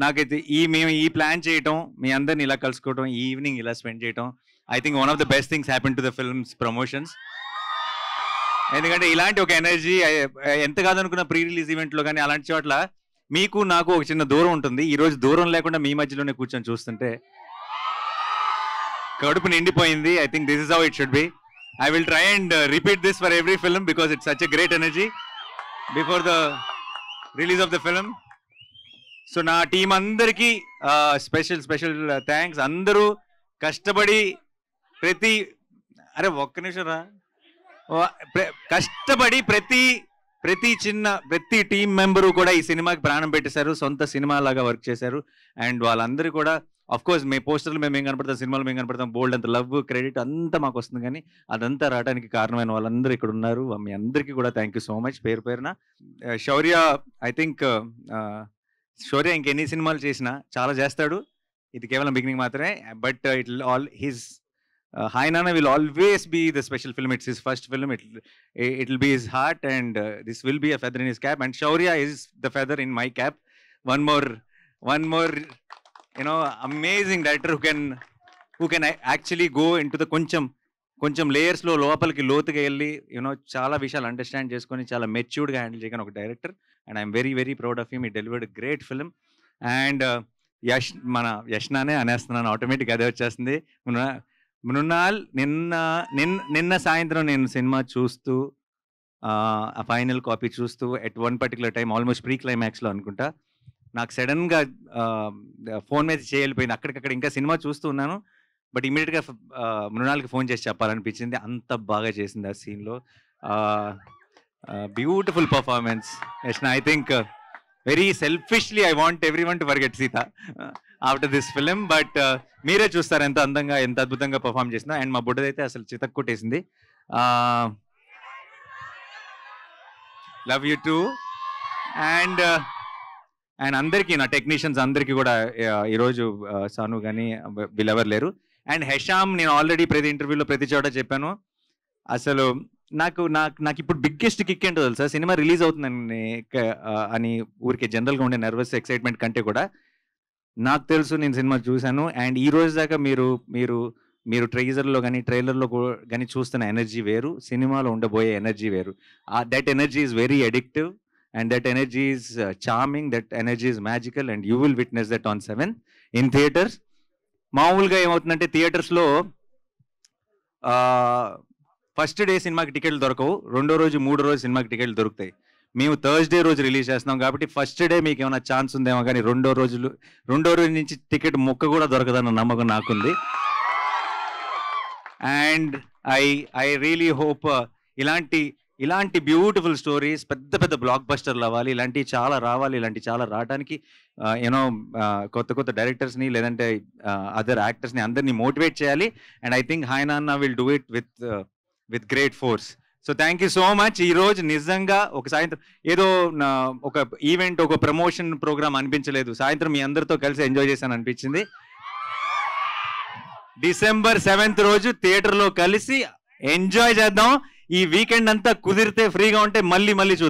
నాకైతే మేము ఈ ప్లాన్ చేయటం, మీ అందరిని ఇలా కలుసుకోవటం, ఈ ఈవినింగ్ ఇలా స్పెండ్ చేయటం, I think one of the best things happen to the films promotions. ఎందుకంటే ఇలాంటి ఒక ఎనర్జీ ఎంత కాదనుకున్న ప్రీ రిలీజ్ ఈవెంట్లో కానీ అలాంటి చోట్ల మీకు నాకు ఒక చిన్న దూరం ఉంటుంది. ఈరోజు దూరం లేకుండా మీ మధ్యలోనే కూర్చొని చూస్తుంటే కడుపు నిండిపోయింది. I think this is how it should be. I will try and repeat this for every film because it's such a great energy before the release of the film. So na team andarki special thanks. Andaru kastabadi prati are ఒక్క నిమిషం రా కష్టపడి ప్రతి చిన్న ప్రతి team member కూడా ఈ సినిమాకి ప్రాణం పెట్టేశారు, సొంత సినిమా లాగా వర్క్ చేశారు. అండ్ వాళ్ళందరూ కూడా ఆఫ్ కోర్స్ మీ పోస్టర్లు మేము ఏం కనపడతాం, సినిమాలు మేము కనపడతాం, బోల్డ్ అంత లవ్ క్రెడిట్ అంతా మాకు వస్తుంది. కానీ అదంతా రావడానికి కారణమైన వాళ్ళందరూ ఇక్కడ ఉన్నారు. మీ అందరికీ కూడా థ్యాంక్ యూ సో మచ్ పేరు పేరున. శౌర్య, ఐ థింక్ శౌర్య ఇంకెన్ని సినిమాలు చేసినా చాలా చేస్తాడు, ఇది కేవలం బిగినింగ్ మాత్రమే. But it all his Hi Nana will always be the special film. It's his first film. It'll be his heart, and this will be a feather in his cap. And Shaurya is the feather in my cap. One more, amazing director who can actually go into the కొంచెం layers లో లోపలికి లోతుగా వెళ్ళి చాలా విషయాలు understand చేసుకొని చాలా matured గా హ్యాండిల్ చేయగలిగిన ఒక director. And I'm very very proud of him. He delivered great film. And యష్నానే అనేస్తున్నాను, ఆటోమేటిక్ అదే వచ్చేస్తుంది. మృణాల్, నిన్న సాయంత్రం నేను సినిమా చూస్తూ ఆ ఫైనల్ కాపీ చూస్తూ at one particular time almost pre క్లైమాక్స్లో అనుకుంటా నాకు సడన్గా ఫోన్ మీద చేయలిపోయింది. అక్కడికక్కడ ఇంకా సినిమా చూస్తూ ఉన్నాను, బట్ ఇమీడియట్గా మృణాల్కి ఫోన్ చేసి చెప్పాలనిపించింది. అంత బాగా చేసింది ఆ సీన్లో. Beautiful performance Yashna. I think very selfishly I want everyone to forget Sita after this film. But మీరే చూస్తారు ఎంత అందంగా ఎంత అద్భుతంగా పర్ఫామ్ చేసిందో. అండ్ మా బుడ్డదైతే అసలు చితక్ కొట్టేసింది. Love you two. అండ్ అందరికీ నా టెక్నీషియన్స్ అందరికీ కూడా ఈరోజు సాను కానీ వీళ్ళెవరు లేరు. అండ్ హెషామ్, నేను ఆల్రెడీ ప్రతి ఇంటర్వ్యూలో ప్రతి చోట చెప్పాను, అసలు నాకు ఇప్పుడు బిగ్గెస్ట్ కిక్ ఏంటో తెలుసా, సినిమా రిలీజ్ అవుతుందని అని ఊరికే జనరల్గా ఉండే నర్వస్ ఎక్సైట్మెంట్ కంటే కూడా నాకు తెలుసు నేను సినిమా చూశాను. అండ్ ఈ రోజు దాకా మీరు ట్రైజర్లో కానీ ట్రైలర్లో కానీ చూస్తున్న ఎనర్జీ వేరు, సినిమాలో ఉండబోయే ఎనర్జీ వేరు. That energy is very addictive and that energy is charming, that energy is magical. And you will witness that on 7 in theatres. మామూలుగా ఏమవుతుందంటే థియేటర్స్లో ఫస్ట్ డే సినిమాకి టికెట్లు దొరకవు, రెండో రోజు మూడో రోజు సినిమాకి టికెట్లు దొరుకుతాయి. మేము థర్స్డే రోజు రిలీజ్ చేస్తున్నాం కాబట్టి ఫస్ట్ డే మీకు ఏమైనా ఛాన్స్ ఉందేమో, కానీ రెండో రోజు నుంచి టికెట్ ముక్క కూడా దొరకదన్న నమ్మకం నాకుంది. అండ్ ఐ రియలీ హోప్ ఇలాంటి బ్యూటిఫుల్ స్టోరీస్ పెద్ద బ్లాక్ బస్టర్లు అవ్వాలి, ఇలాంటివి చాలా రావాలి. ఇలాంటివి చాలా రావడానికి కొత్త డైరెక్టర్స్ని లేదంటే అదర్ యాక్టర్స్ని అందరినీ మోటివేట్ చేయాలి. అండ్ ఐ థింక్ హాయ్ నాన్న will do it with great force. So thank you so much. ఈరోజు నిజంగా ఒక సాయంత్రం ఏదో ఒక ఈవెంట్, ఒక ప్రమోషన్ ప్రోగ్రామ్ అనిపించలేదు. సాయంత్రం మీ అందరితో కలిసి ఎంజాయ్ చేశాను అనిపించింది. December 7th రోజు థియేటర్లో కలిసి ఎంజాయ్ చేద్దాం. ఈ వీకెండ్ అంతా కుదిరితే ఫ్రీగా ఉంటే మళ్ళీ చూద్దాం.